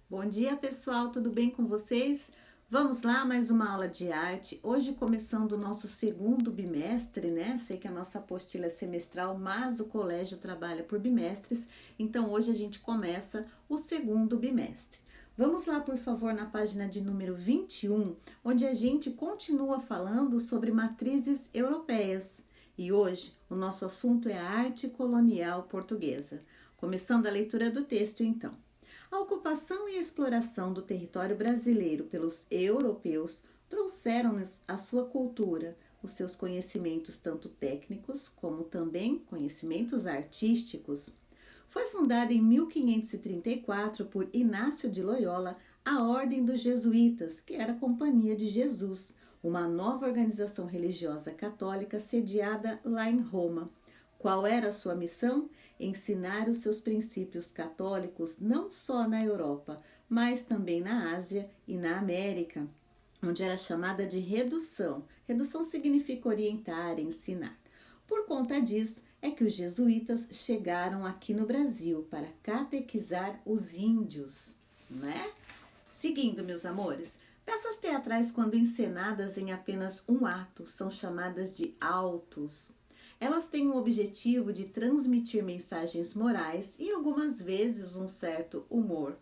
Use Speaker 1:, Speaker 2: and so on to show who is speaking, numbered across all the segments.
Speaker 1: Bom dia, pessoal, tudo bem com vocês? Vamos lá, mais uma aula de arte. Hoje começando o nosso segundo bimestre, né? Sei que a nossa apostila é semestral, mas o colégio trabalha por bimestres, então hoje a gente começa o segundo bimestre. Vamos lá, por favor, na página de número 21, onde a gente continua falando sobre matrizes europeias. E hoje o nosso assunto é a arte colonial portuguesa. Começando a leitura do texto, então. A ocupação e a exploração do território brasileiro pelos europeus trouxeram-nos a sua cultura, os seus conhecimentos tanto técnicos como também conhecimentos artísticos. Foi fundada em 1534 por Inácio de Loyola a Ordem dos Jesuítas, que era a Companhia de Jesus, uma nova organização religiosa católica sediada lá em Roma. Qual era a sua missão? Ensinar os seus princípios católicos não só na Europa, mas também na Ásia e na América, onde era chamada de redução. Redução significa orientar, ensinar. Por conta disso, é que os jesuítas chegaram aqui no Brasil para catequizar os índios, né? Seguindo, meus amores, peças teatrais, quando encenadas em apenas um ato, são chamadas de autos. Elas têm o objetivo de transmitir mensagens morais e algumas vezes um certo humor.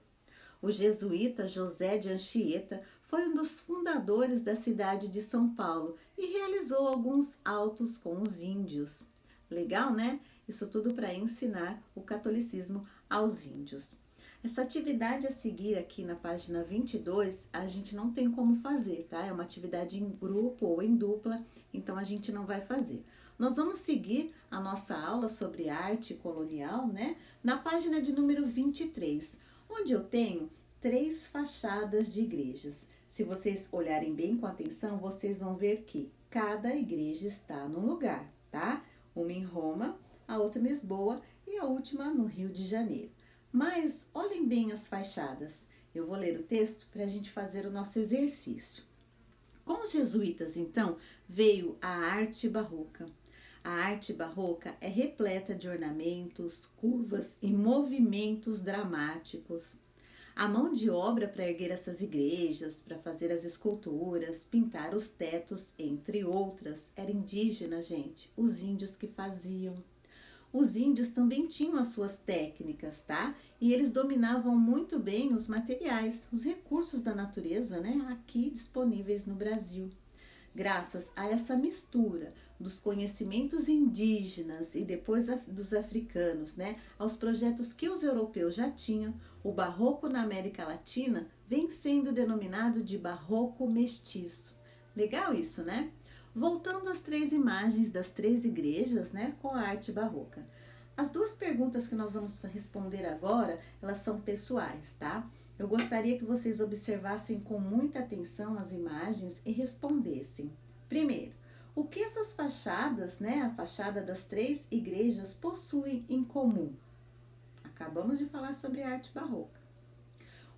Speaker 1: O jesuíta José de Anchieta foi um dos fundadores da cidade de São Paulo e realizou alguns autos com os índios. Legal, né? Isso tudo para ensinar o catolicismo aos índios. Essa atividade a seguir aqui na página 22, a gente não tem como fazer, tá? É uma atividade em grupo ou em dupla, então a gente não vai fazer. Nós vamos seguir a nossa aula sobre arte colonial, né? Na página de número 23, onde eu tenho 3 fachadas de igrejas. Se vocês olharem bem com atenção, vocês vão ver que cada igreja está num lugar, tá? Uma em Roma, a outra em Lisboa e a última no Rio de Janeiro. Mas olhem bem as fachadas. Eu vou ler o texto para a gente fazer o nosso exercício. Com os jesuítas, então, veio a arte barroca. A arte barroca é repleta de ornamentos, curvas e movimentos dramáticos. A mão de obra para erguer essas igrejas, para fazer as esculturas, pintar os tetos, entre outras, era indígena, gente, os índios que faziam. Os índios também tinham as suas técnicas, tá? E eles dominavam muito bem os materiais, os recursos da natureza, né? Aqui disponíveis no Brasil. Graças a essa mistura dos conhecimentos indígenas e depois dos africanos, né, aos projetos que os europeus já tinham, o barroco na América Latina vem sendo denominado de barroco mestiço. Legal isso, né? Voltando às 3 imagens das 3 igrejas, né, com a arte barroca. As 2 perguntas que nós vamos responder agora, elas são pessoais, tá? Eu gostaria que vocês observassem com muita atenção as imagens e respondessem. Primeiro, o que essas fachadas, né, a fachada das 3 igrejas possuem em comum? Acabamos de falar sobre arte barroca.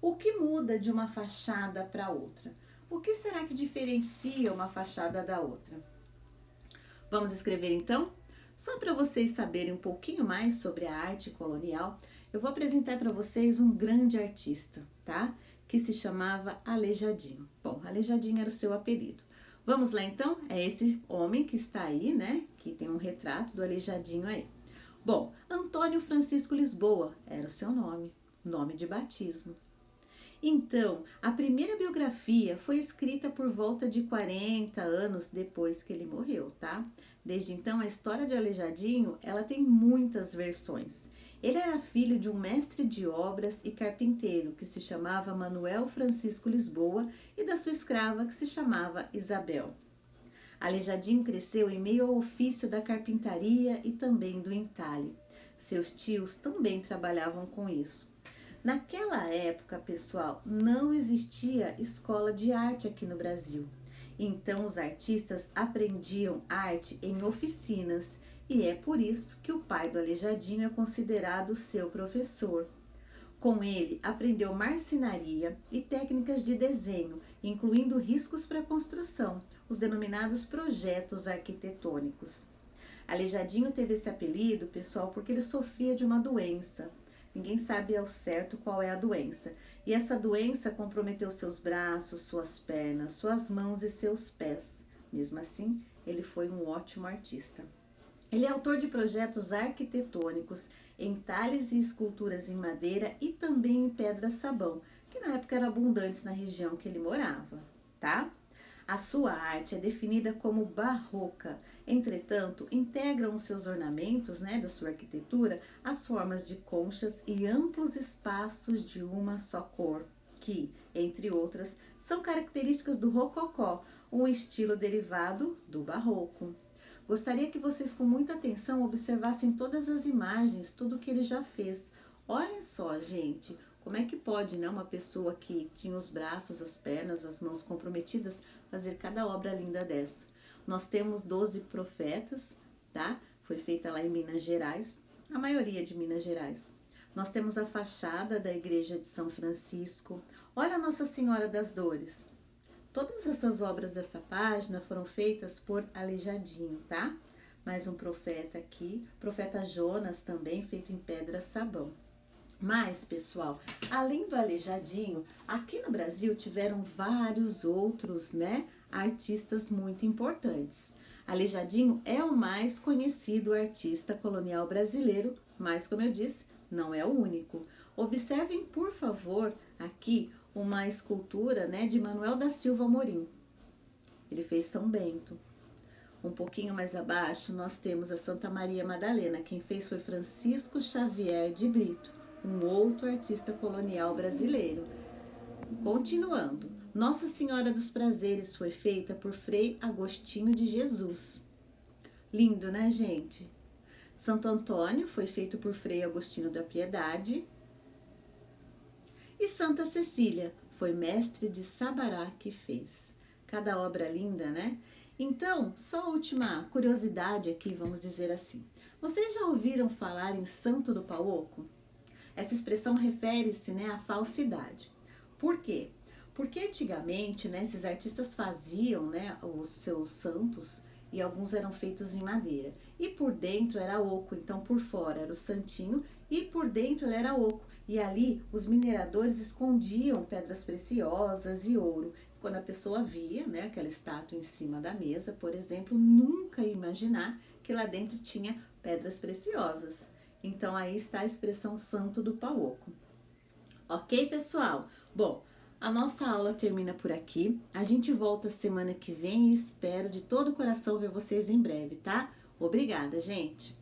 Speaker 1: O que muda de uma fachada para outra? O que será que diferencia uma fachada da outra? Vamos escrever então? Só para vocês saberem um pouquinho mais sobre a arte colonial, eu vou apresentar para vocês um grande artista, tá? Que se chamava Aleijadinho. Bom, Aleijadinho era o seu apelido. Vamos lá então? É esse homem que está aí, né? Que tem um retrato do Aleijadinho aí. Bom, Antônio Francisco Lisboa era o seu nome, nome de batismo. Então, a primeira biografia foi escrita por volta de 40 anos depois que ele morreu, tá? Desde então, a história de Aleijadinho, ela tem muitas versões. Ele era filho de um mestre de obras e carpinteiro que se chamava Manuel Francisco Lisboa e da sua escrava que se chamava Isabel. Aleijadinho cresceu em meio ao ofício da carpintaria e também do entalhe. Seus tios também trabalhavam com isso. Naquela época, pessoal, não existia escola de arte aqui no Brasil. Então, os artistas aprendiam arte em oficinas e é por isso que o pai do Aleijadinho é considerado seu professor. Com ele, aprendeu marcenaria e técnicas de desenho, incluindo riscos para construção, os denominados projetos arquitetônicos. Aleijadinho teve esse apelido, pessoal, porque ele sofria de uma doença. Ninguém sabe ao certo qual é a doença. E essa doença comprometeu seus braços, suas pernas, suas mãos e seus pés. Mesmo assim, ele foi um ótimo artista. Ele é autor de projetos arquitetônicos em talhes e esculturas em madeira e também em pedra-sabão, que na época eram abundantes na região que ele morava, tá? A sua arte é definida como barroca, entretanto, integram os seus ornamentos, né, da sua arquitetura, as formas de conchas e amplos espaços de uma só cor, que, entre outras, são características do rococó, um estilo derivado do barroco. Gostaria que vocês com muita atenção observassem todas as imagens, tudo que ele já fez. Olhem só, gente, como é que pode, né, uma pessoa que tinha os braços, as pernas, as mãos comprometidas, fazer cada obra linda dessa? Nós temos 12 profetas, tá? Foi feita lá em Minas Gerais, a maioria de Minas Gerais. Nós temos a fachada da igreja de São Francisco. Olha a Nossa Senhora das Dores. Todas essas obras dessa página foram feitas por Aleijadinho, tá? Mais um profeta aqui, profeta Jonas também, feito em pedra-sabão. Mas, pessoal, além do Aleijadinho, aqui no Brasil tiveram vários outros, né, artistas muito importantes. Aleijadinho é o mais conhecido artista colonial brasileiro, mas, como eu disse, não é o único. Observem, por favor, aqui uma escultura, né, de Manuel da Silva Amorim. Ele fez São Bento. Um pouquinho mais abaixo, nós temos a Santa Maria Madalena. Quem fez foi Francisco Xavier de Brito, um outro artista colonial brasileiro. Continuando, Nossa Senhora dos Prazeres foi feita por Frei Agostinho de Jesus. Lindo, né, gente? Santo Antônio foi feito por Frei Agostinho da Piedade. E Santa Cecília foi mestre de Sabará que fez. Cada obra linda, né? Então, só a última curiosidade aqui, vamos dizer assim. Vocês já ouviram falar em Santo do Pauoco? Essa expressão refere-se, né, à falsidade. Por quê? Porque antigamente, né, esses artistas faziam, né, os seus santos e alguns eram feitos em madeira. E por dentro era oco, então por fora era o santinho e por dentro ele era oco. E ali os mineradores escondiam pedras preciosas e ouro. Quando a pessoa via, né, aquela estátua em cima da mesa, por exemplo, nunca ia imaginar que lá dentro tinha pedras preciosas. Então aí está a expressão Santo do Pauoco. Ok, pessoal? Bom, a nossa aula termina por aqui. A gente volta semana que vem e espero de todo o coração ver vocês em breve, tá? Obrigada, gente!